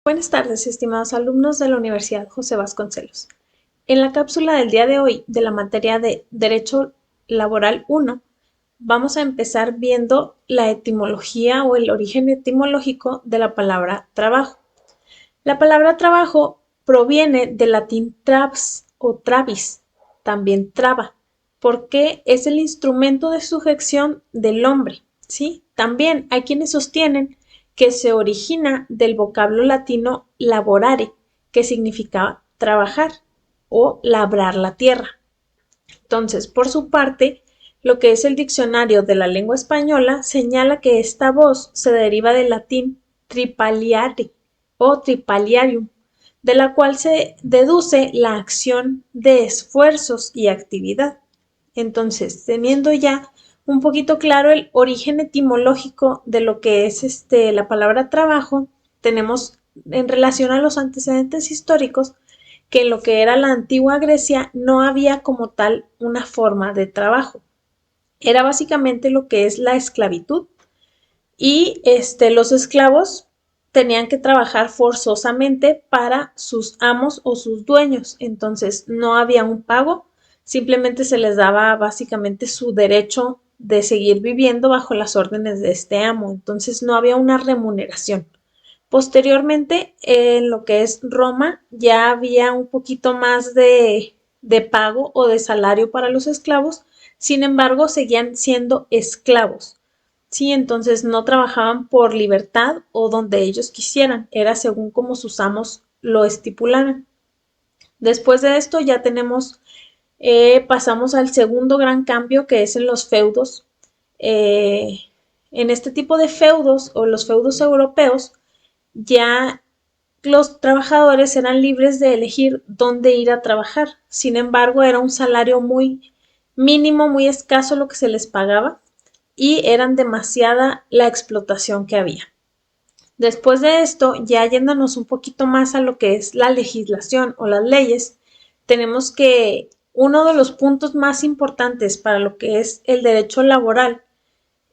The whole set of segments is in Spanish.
Buenas tardes, estimados alumnos de la Universidad José Vasconcelos. En la cápsula del día de hoy de la materia de Derecho Laboral 1, vamos a empezar viendo la etimología o el origen etimológico de la palabra trabajo. La palabra trabajo proviene del latín traps o travis, también traba, porque es el instrumento de sujeción del hombre, ¿sí? También hay quienes sostienen que se origina del vocablo latino laborare, que significaba trabajar o labrar la tierra. Entonces, por su parte, lo que es el diccionario de la lengua española señala que esta voz se deriva del latín tripaliare o tripaliarium, de la cual se deduce la acción de esfuerzos y actividad. Entonces, teniendo ya un poquito claro el origen etimológico de lo que es la palabra trabajo, tenemos en relación a los antecedentes históricos que en lo que era la antigua Grecia no había como tal una forma de trabajo. Era básicamente lo que es la esclavitud y los esclavos tenían que trabajar forzosamente para sus amos o sus dueños. Entonces no había un pago, simplemente se les daba básicamente su derecho de seguir viviendo bajo las órdenes de este amo. Entonces no había una remuneración. Posteriormente, en lo que es Roma, ya había un poquito más de pago o de salario para los esclavos, sin embargo, seguían siendo esclavos. Sí, entonces no trabajaban por libertad o donde ellos quisieran, era según como sus amos lo estipularan. Después de esto ya pasamos al segundo gran cambio que es en los feudos. Eh, en este tipo de feudos o los feudos europeos, ya los trabajadores eran libres de elegir dónde ir a trabajar. Sin embargo, era un salario muy mínimo, muy escaso lo que se les pagaba y eran demasiada la explotación que había. Después de esto, ya yéndonos un poquito más a lo que es la legislación o las leyes, tenemos que uno de los puntos más importantes para lo que es el derecho laboral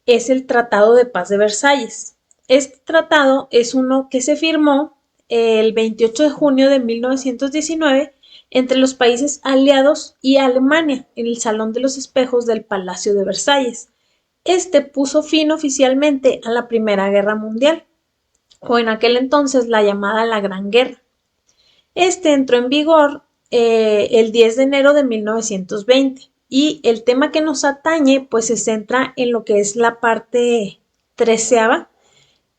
es el Tratado de Paz de Versalles. Este tratado es uno que se firmó el 28 de junio de 1919 entre los países aliados y Alemania en el Salón de los Espejos del Palacio de Versalles. Este puso fin oficialmente a la Primera Guerra Mundial, o en aquel entonces la llamada la Gran Guerra. Este entró en vigor el 10 de enero de 1920 y el tema que nos atañe pues se centra en lo que es la parte 13ª,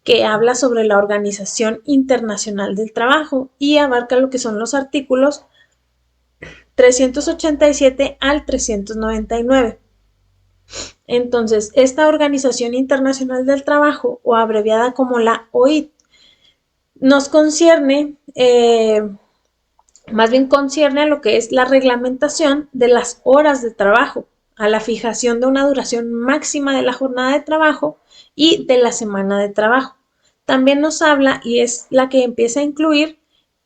que habla sobre la Organización Internacional del Trabajo y abarca lo que son los artículos 387 al 399. Entonces, esta Organización Internacional del Trabajo, o abreviada como la OIT, nos concierne, más bien concierne a lo que es la reglamentación de las horas de trabajo, a la fijación de una duración máxima de la jornada de trabajo y de la semana de trabajo. También nos habla, y es la que empieza a incluir,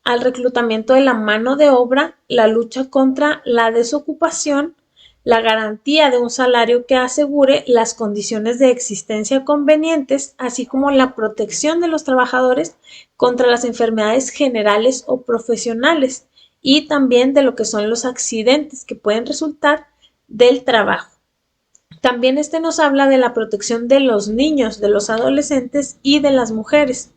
al reclutamiento de la mano de obra, la lucha contra la desocupación, la garantía de un salario que asegure las condiciones de existencia convenientes, así como la protección de los trabajadores contra las enfermedades generales o profesionales y también de lo que son los accidentes que pueden resultar del trabajo. También nos habla de la protección de los niños, de los adolescentes y de las mujeres.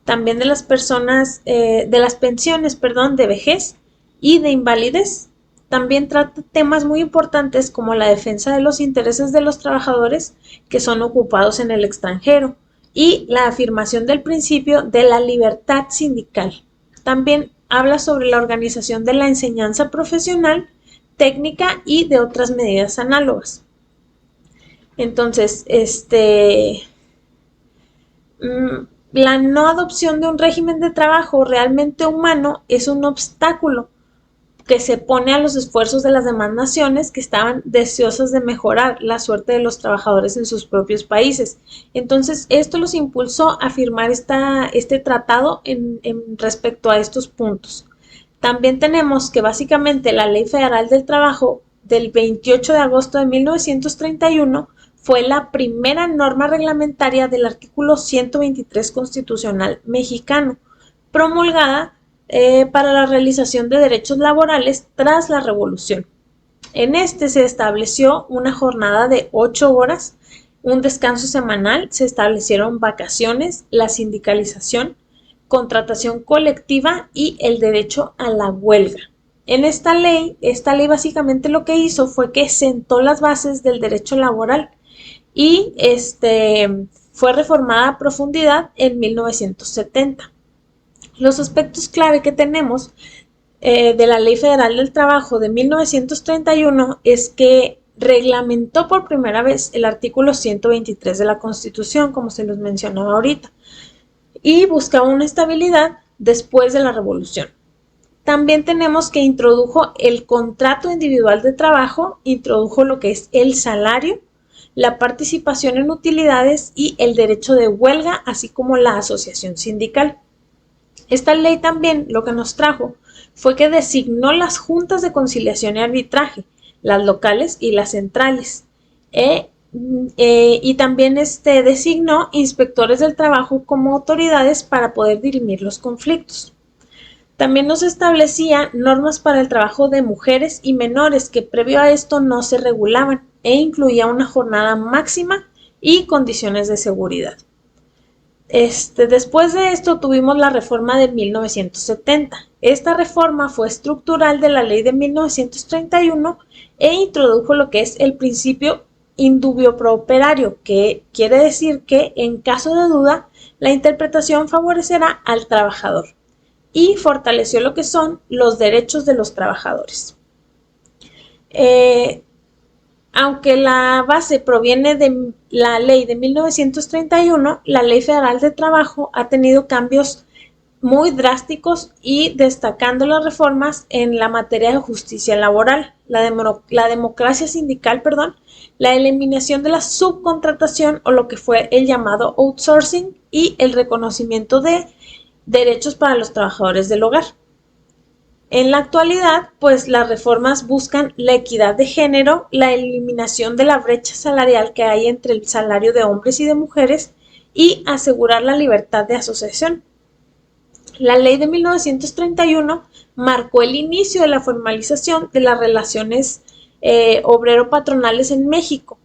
También de las personas, de las pensiones, perdón, de vejez y de invalidez. También trata temas muy importantes como la defensa de los intereses de los trabajadores que son ocupados en el extranjero y la afirmación del principio de la libertad sindical. También habla sobre la organización de la enseñanza profesional, técnica y de otras medidas análogas. Entonces, la no adopción de un régimen de trabajo realmente humano es un obstáculo que se pone a los esfuerzos de las demás naciones que estaban deseosas de mejorar la suerte de los trabajadores en sus propios países. Entonces, esto los impulsó a firmar este tratado en respecto a estos puntos. También tenemos que básicamente la Ley Federal del Trabajo del 28 de agosto de 1931 fue la primera norma reglamentaria del artículo 123 constitucional mexicano, promulgada para la realización de derechos laborales tras la Revolución. En este se estableció una jornada de 8 horas, un descanso semanal, se establecieron vacaciones, la sindicalización, contratación colectiva y el derecho a la huelga. En esta ley básicamente lo que hizo fue que sentó las bases del derecho laboral y fue reformada a profundidad en 1970. Los aspectos clave que tenemos de la Ley Federal del Trabajo de 1931 es que reglamentó por primera vez el artículo 123 de la Constitución, como se los mencionaba ahorita, y buscaba una estabilidad después de la Revolución. También tenemos que introdujo el contrato individual de trabajo, introdujo lo que es el salario, la participación en utilidades y el derecho de huelga, así como la asociación sindical. Esta ley también lo que nos trajo fue que designó las juntas de conciliación y arbitraje, las locales y las centrales, y también designó inspectores del trabajo como autoridades para poder dirimir los conflictos. También nos establecía normas para el trabajo de mujeres y menores que previo a esto no se regulaban e incluía una jornada máxima y condiciones de seguridad. Después de esto tuvimos la reforma de 1970. Esta reforma fue estructural de la ley de 1931 e introdujo lo que es el principio indubio pro operario, que quiere decir que en caso de duda la interpretación favorecerá al trabajador y fortaleció lo que son los derechos de los trabajadores. Aunque la base proviene de la ley de 1931, la Ley Federal de Trabajo ha tenido cambios muy drásticos y destacando las reformas en la materia de justicia laboral, la democracia sindical, la eliminación de la subcontratación o lo que fue el llamado outsourcing y el reconocimiento de derechos para los trabajadores del hogar. En la actualidad, pues las reformas buscan la equidad de género, la eliminación de la brecha salarial que hay entre el salario de hombres y de mujeres y asegurar la libertad de asociación. La ley de 1931 marcó el inicio de la formalización de las relaciones obrero-patronales en México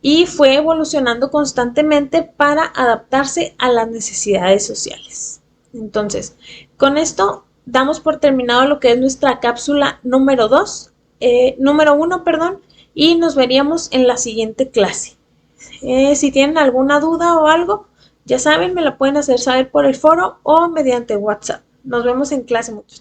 y fue evolucionando constantemente para adaptarse a las necesidades sociales. Entonces, con esto damos por terminado lo que es nuestra cápsula número 1, y nos veríamos en la siguiente clase. Si tienen alguna duda o algo, ya saben, me la pueden hacer saber por el foro o mediante WhatsApp. Nos vemos en clase, muchachos.